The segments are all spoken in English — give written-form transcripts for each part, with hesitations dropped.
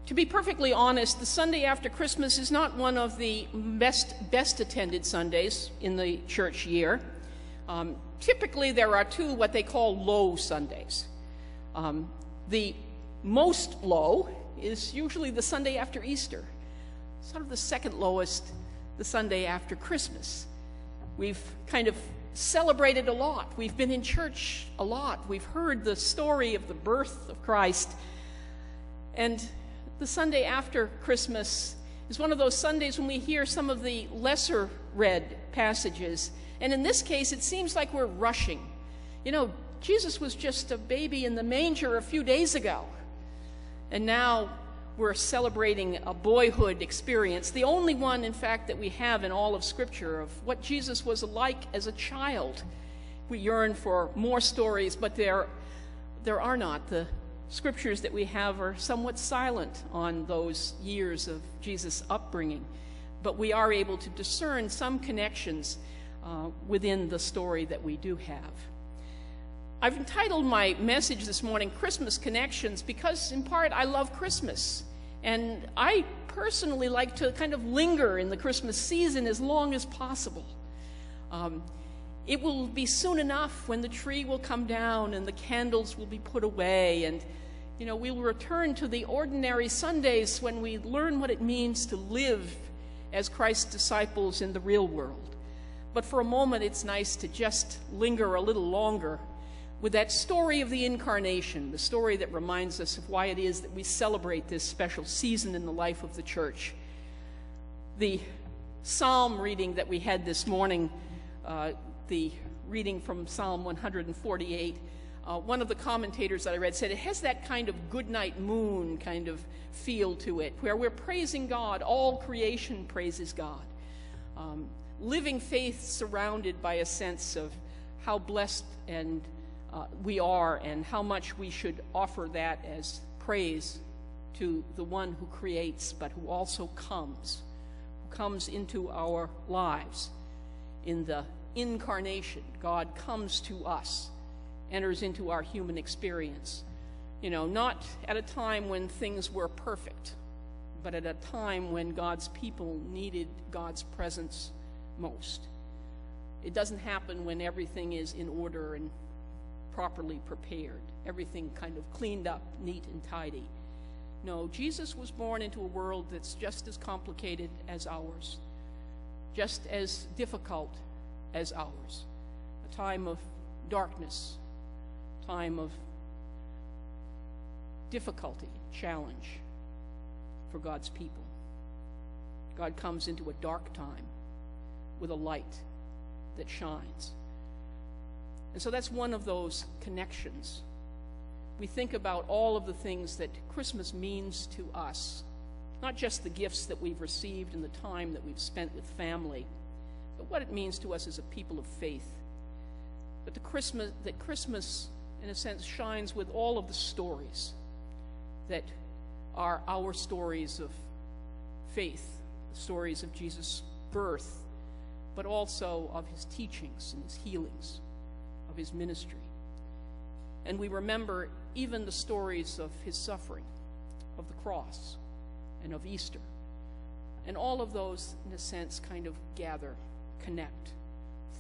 To be perfectly honest, the Sunday after Christmas is not one of the best attended Sundays in the church year. Typically, there are two what they call low Sundays. The most low is usually the Sunday after Easter, sort of the second lowest, the Sunday after Christmas. We've kind of celebrated a lot. We've been in church a lot. We've heard the story of the birth of Christ. And the Sunday after Christmas is one of those Sundays when we hear some of the lesser read passages. And in this case, it seems like we're rushing. You know, Jesus was just a baby in the manger a few days ago. And now we're celebrating a boyhood experience, the only one, in fact, that we have in all of Scripture of what Jesus was like as a child. We yearn for more stories, but there are not. The Scriptures that we have are somewhat silent on those years of Jesus' upbringing, but we are able to discern some connections within the story that we do have. I've entitled my message this morning, Christmas Connections, because in part I love Christmas, and I personally like to kind of linger in the Christmas season as long as possible. It will be soon enough when the tree will come down and the candles will be put away, and we will return to the ordinary Sundays when we learn what it means to live as Christ's disciples in the real world. But for a moment, it's nice to just linger a little longer with that story of the Incarnation, the story that reminds us of why it is that we celebrate this special season in the life of the church. The psalm reading that we had this morning, the reading from Psalm 148, one of the commentators that I read said it has that kind of goodnight moon kind of feel to it, where we're praising God, all creation praises God. Living faith surrounded by a sense of how blessed and we are, and how much we should offer that as praise to the one who creates, but who also comes into our lives. In the Incarnation, God comes to us, enters into our human experience, not at a time when things were perfect, but at a time when God's people needed God's presence most. It doesn't happen when everything is in order and properly prepared, everything kind of cleaned up, neat and tidy. No, Jesus was born into a world that's just as complicated as ours, just as difficult as ours, a time of darkness, time of difficulty, challenge for God's people. God comes into a dark time with a light that shines. And so that's one of those connections. We think about all of the things that Christmas means to us, not just the gifts that we've received and the time that we've spent with family, but what it means to us as a people of faith. That Christmas, in a sense, shines with all of the stories that are our stories of faith, the stories of Jesus' birth, but also of his teachings and his healings, of his ministry. And we remember even the stories of his suffering, of the cross, and of Easter. And all of those, in a sense, kind of gather, connect,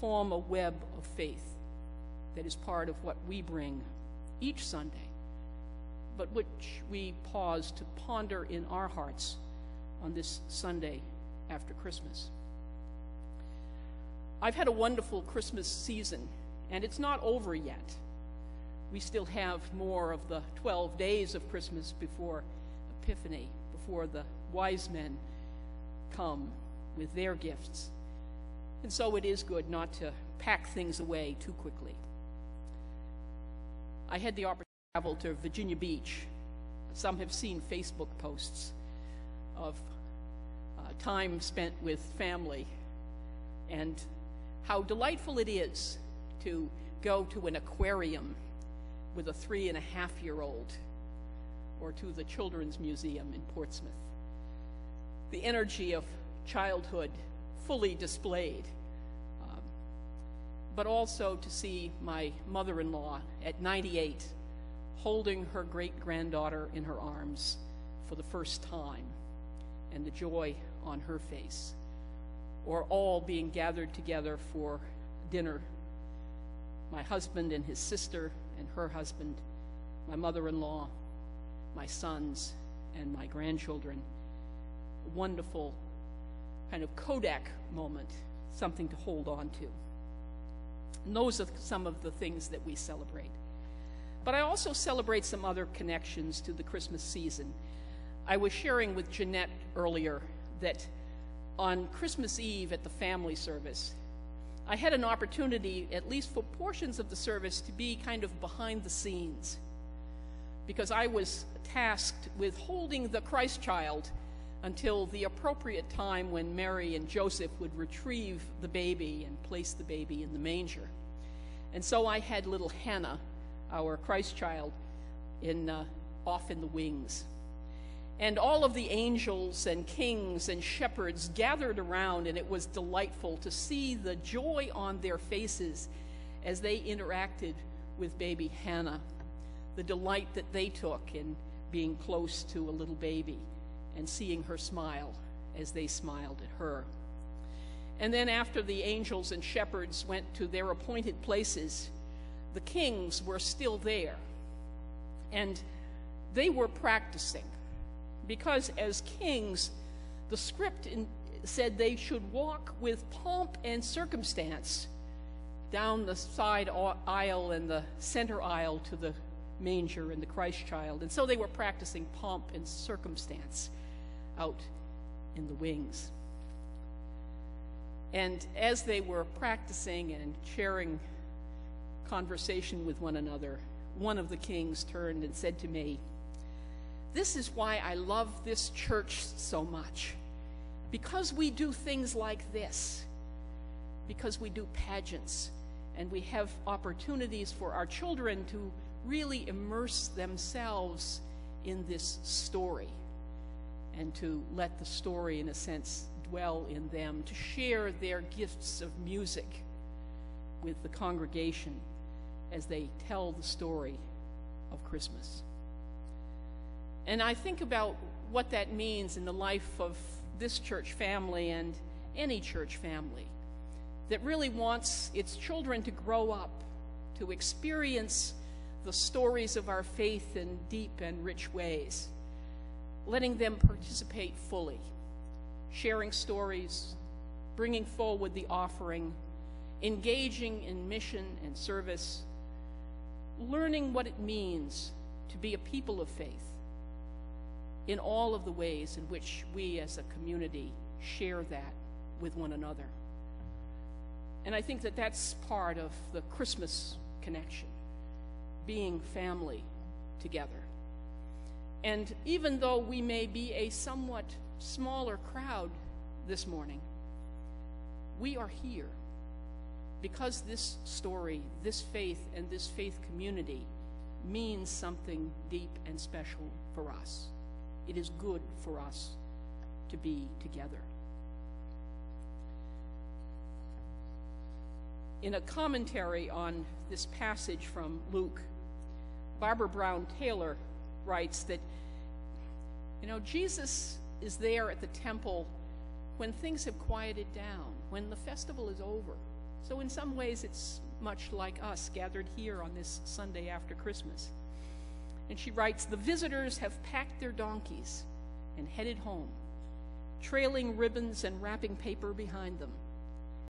form a web of faith that is part of what we bring each Sunday, but which we pause to ponder in our hearts on this Sunday after Christmas. I've had a wonderful Christmas season, and it's not over yet. We still have more of the 12 days of Christmas before Epiphany, before the wise men come with their gifts. And so it is good not to pack things away too quickly. I had the opportunity to travel to Virginia Beach. Some have seen Facebook posts of time spent with family, and how delightful it is to go to an aquarium with a 3.5-year-old, or to the Children's Museum in Portsmouth. The energy of childhood fully displayed, but also to see my mother-in-law at 98 holding her great-granddaughter in her arms, for the first time and the joy on her face, or all being gathered together for dinner, my husband and his sister and her husband, my mother-in-law, my sons, and my grandchildren. A wonderful kind of Kodak moment, something to hold on to. And those are some of the things that we celebrate. But I also celebrate some other connections to the Christmas season. I was sharing with Jeanette earlier that on Christmas Eve at the family service, I had an opportunity, at least for portions of the service, to be kind of behind the scenes, because I was tasked with holding the Christ child until the appropriate time when Mary and Joseph would retrieve the baby and place the baby in the manger. And so I had little Hannah, our Christ child, off in the wings. And all of the angels and kings and shepherds gathered around, and it was delightful to see the joy on their faces as they interacted with baby Hannah, the delight that they took in being close to a little baby and seeing her smile as they smiled at her. And then after the angels and shepherds went to their appointed places, the kings were still there, and they were practicing, because as kings, the script said they should walk with pomp and circumstance down the side aisle and the center aisle to the manger and the Christ child. And so they were practicing pomp and circumstance out in the wings. And as they were practicing and sharing conversation with one another, one of the kings turned and said to me, "This is why I love this church so much, because we do things like this, because we do pageants, and we have opportunities for our children to really immerse themselves in this story, and to let the story, in a sense, dwell in them, to share their gifts of music with the congregation as they tell the story of Christmas." And I think about what that means in the life of this church family and any church family that really wants its children to grow up, to experience the stories of our faith in deep and rich ways, letting them participate fully, sharing stories, bringing forward the offering, engaging in mission and service, learning what it means to be a people of faith in all of the ways in which we as a community share that with one another. And I think that that's part of the Christmas connection, being family together. And even though we may be a somewhat smaller crowd this morning, we are here because this story, this faith, and this faith community means something deep and special for us. It is good for us to be together. In a commentary on this passage from Luke, Barbara Brown Taylor writes that, Jesus is there at the temple when things have quieted down, when the festival is over. So in some ways it's much like us gathered here on this Sunday after Christmas. And she writes, "The visitors have packed their donkeys and headed home, trailing ribbons and wrapping paper behind them.